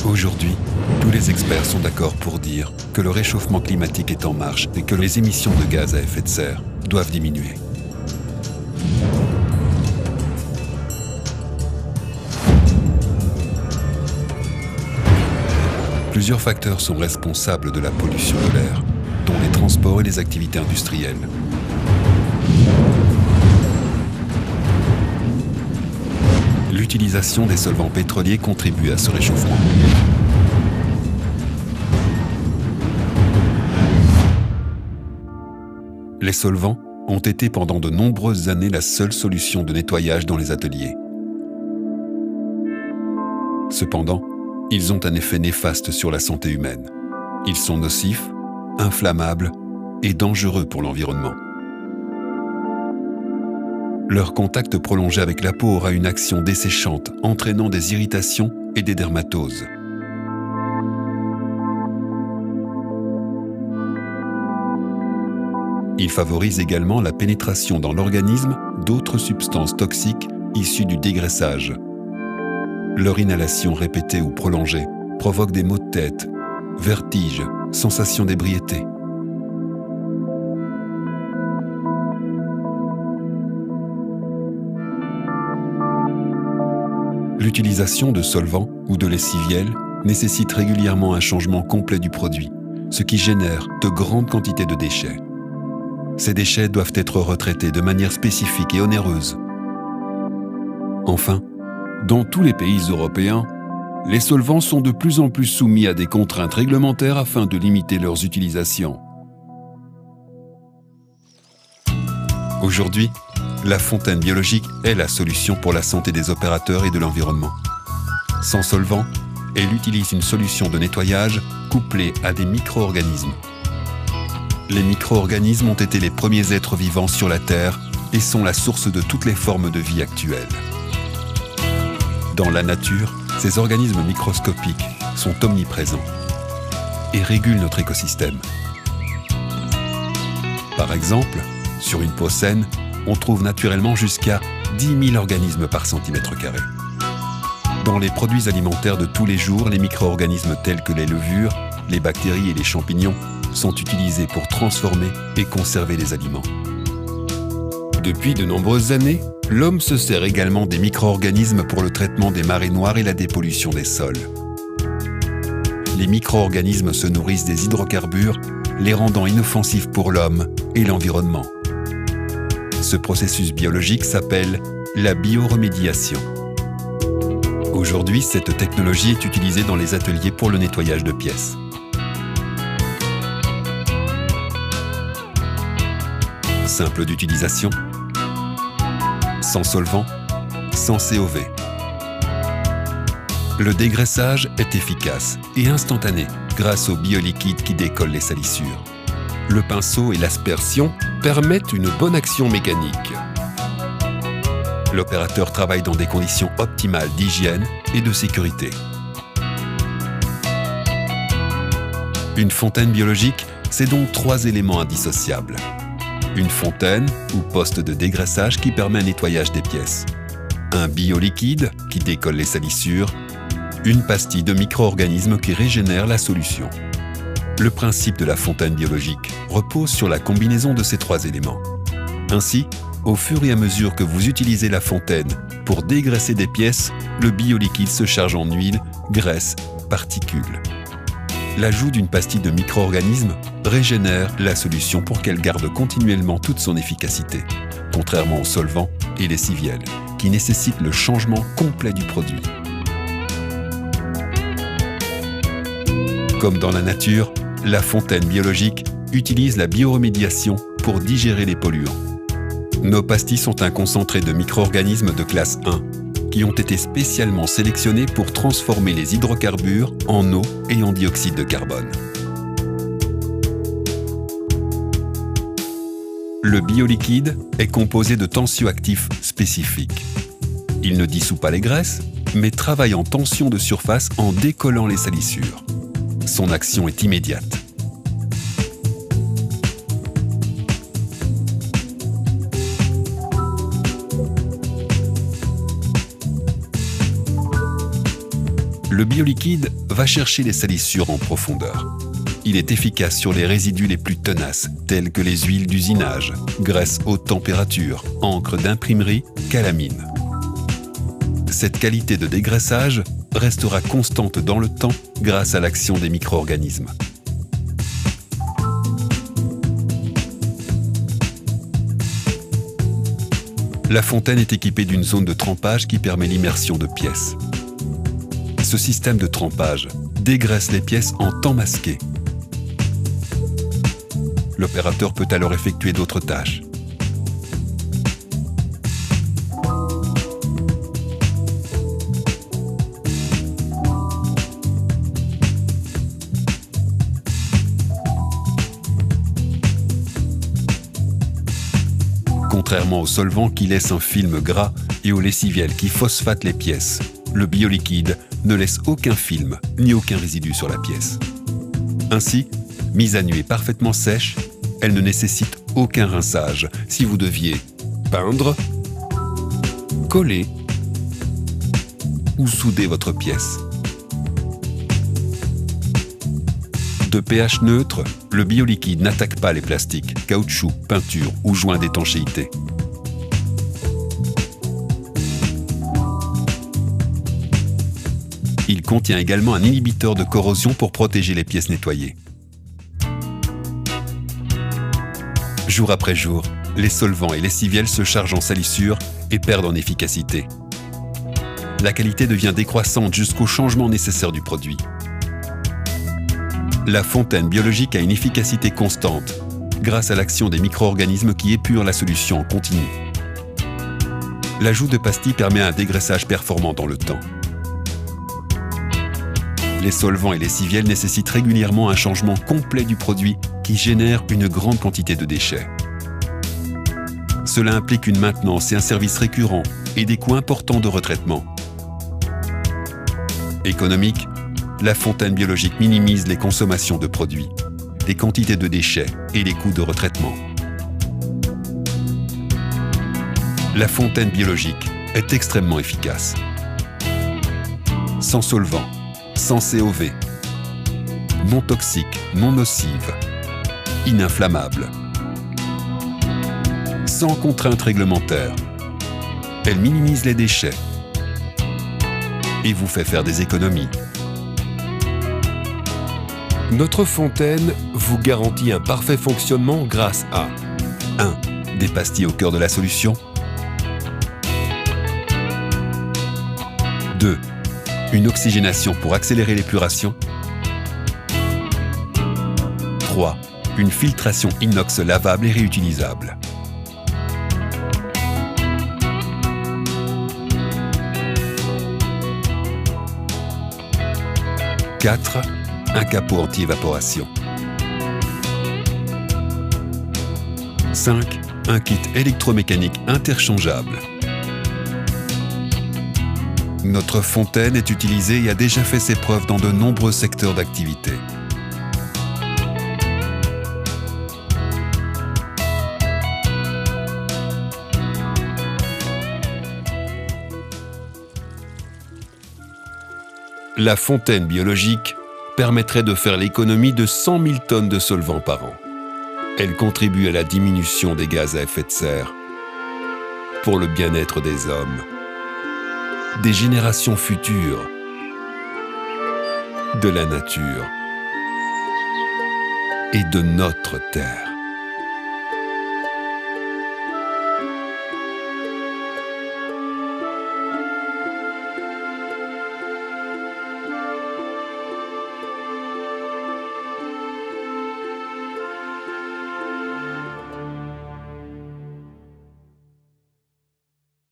Aujourd'hui, tous les experts sont d'accord pour dire que le réchauffement climatique est en marche et que les émissions de gaz à effet de serre doivent diminuer. Plusieurs facteurs sont responsables de la pollution de l'air, dont les transports et les activités industrielles. L'utilisation des solvants pétroliers contribue à ce réchauffement. Les solvants ont été pendant de nombreuses années la seule solution de nettoyage dans les ateliers. Cependant, ils ont un effet néfaste sur la santé humaine. Ils sont nocifs, inflammables et dangereux pour l'environnement. Leur contact prolongé avec la peau aura une action desséchante, entraînant des irritations et des dermatoses. Il favorise également la pénétration dans l'organisme d'autres substances toxiques issues du dégraissage. Leur inhalation répétée ou prolongée provoque des maux de tête, vertiges, sensation d'ébriété. L'utilisation de solvants ou de lessiviels nécessite régulièrement un changement complet du produit, ce qui génère de grandes quantités de déchets. Ces déchets doivent être retraités de manière spécifique et onéreuse. Enfin, dans tous les pays européens, les solvants sont de plus en plus soumis à des contraintes réglementaires afin de limiter leurs utilisations. Aujourd'hui, la fontaine biologique est la solution pour la santé des opérateurs et de l'environnement. Sans solvant, elle utilise une solution de nettoyage couplée à des micro-organismes. Les micro-organismes ont été les premiers êtres vivants sur la Terre et sont la source de toutes les formes de vie actuelles. Dans la nature, ces organismes microscopiques sont omniprésents et régulent notre écosystème. Par exemple, sur une peau saine, on trouve naturellement jusqu'à 10 000 organismes par centimètre carré. Dans les produits alimentaires de tous les jours, les micro-organismes tels que les levures, les bactéries et les champignons sont utilisés pour transformer et conserver les aliments. Depuis de nombreuses années, l'homme se sert également des micro-organismes pour le traitement des marées noires et la dépollution des sols. Les micro-organismes se nourrissent des hydrocarbures, les rendant inoffensifs pour l'homme et l'environnement. Ce processus biologique s'appelle la bioremédiation. Aujourd'hui, cette technologie est utilisée dans les ateliers pour le nettoyage de pièces. Simple d'utilisation, sans solvant, sans COV. Le dégraissage est efficace et instantané grâce au bioliquide qui décolle les salissures. Le pinceau et l'aspersion permettent une bonne action mécanique. L'opérateur travaille dans des conditions optimales d'hygiène et de sécurité. Une fontaine biologique, c'est donc 3 éléments indissociables. Une fontaine ou poste de dégraissage qui permet un nettoyage des pièces. Un bioliquide qui décolle les salissures. Une pastille de micro-organismes qui régénère la solution. Le principe de la fontaine biologique repose sur la combinaison de ces 3 éléments. Ainsi, au fur et à mesure que vous utilisez la fontaine pour dégraisser des pièces, le bioliquide se charge en huile, graisse, particules. L'ajout d'une pastille de micro-organismes régénère la solution pour qu'elle garde continuellement toute son efficacité, contrairement aux solvants et lessiviels, qui nécessitent le changement complet du produit. Comme dans la nature, la fontaine biologique utilise la bioremédiation pour digérer les polluants. Nos pastilles sont un concentré de micro-organismes de classe 1 qui ont été spécialement sélectionnés pour transformer les hydrocarbures en eau et en dioxyde de carbone. Le bioliquide est composé de tensioactifs spécifiques. Il ne dissout pas les graisses, mais travaille en tension de surface en décollant les salissures. Son action est immédiate. Le bioliquide va chercher les salissures en profondeur. Il est efficace sur les résidus les plus tenaces, tels que les huiles d'usinage, graisses haute température, encre d'imprimerie, calamine. Cette qualité de dégraissage restera constante dans le temps grâce à l'action des micro-organismes. La fontaine est équipée d'une zone de trempage qui permet l'immersion de pièces. Ce système de trempage dégraisse les pièces en temps masqué. L'opérateur peut alors effectuer d'autres tâches. Contrairement au solvant qui laisse un film gras et au lessiviel qui phosphate les pièces, le bioliquide ne laisse aucun film ni aucun résidu sur la pièce. Ainsi, mise à nu et parfaitement sèche, elle ne nécessite aucun rinçage si vous deviez peindre, coller ou souder votre pièce. De pH neutre, le bioliquide n'attaque pas les plastiques, caoutchouc, peinture ou joints d'étanchéité. Il contient également un inhibiteur de corrosion pour protéger les pièces nettoyées. Jour après jour, les solvants et lessiviels se chargent en salissure et perdent en efficacité. La qualité devient décroissante jusqu'au changement nécessaire du produit. La fontaine biologique a une efficacité constante grâce à l'action des micro-organismes qui épurent la solution en continu. L'ajout de pastilles permet un dégraissage performant dans le temps. Les solvants et les lessiviels nécessitent régulièrement un changement complet du produit qui génère une grande quantité de déchets. Cela implique une maintenance et un service récurrent et des coûts importants de retraitement. Économique, la fontaine biologique minimise les consommations de produits, les quantités de déchets et les coûts de retraitement. La fontaine biologique est extrêmement efficace. Sans solvant, sans COV, non toxique, non nocive, ininflammable, sans contraintes réglementaires. Elle minimise les déchets et vous fait faire des économies. Notre fontaine vous garantit un parfait fonctionnement grâce à 1. Des pastilles au cœur de la solution. 2. Une oxygénation pour accélérer l'épuration. 3. Une filtration inox lavable et réutilisable. 4. Un capot anti-évaporation. 5. Un kit électromécanique interchangeable. Notre fontaine est utilisée et a déjà fait ses preuves dans de nombreux secteurs d'activité. La fontaine biologique permettrait de faire l'économie de 100 000 tonnes de solvants par an. Elle contribue à la diminution des gaz à effet de serre, pour le bien-être des hommes, des générations futures, de la nature et de notre Terre.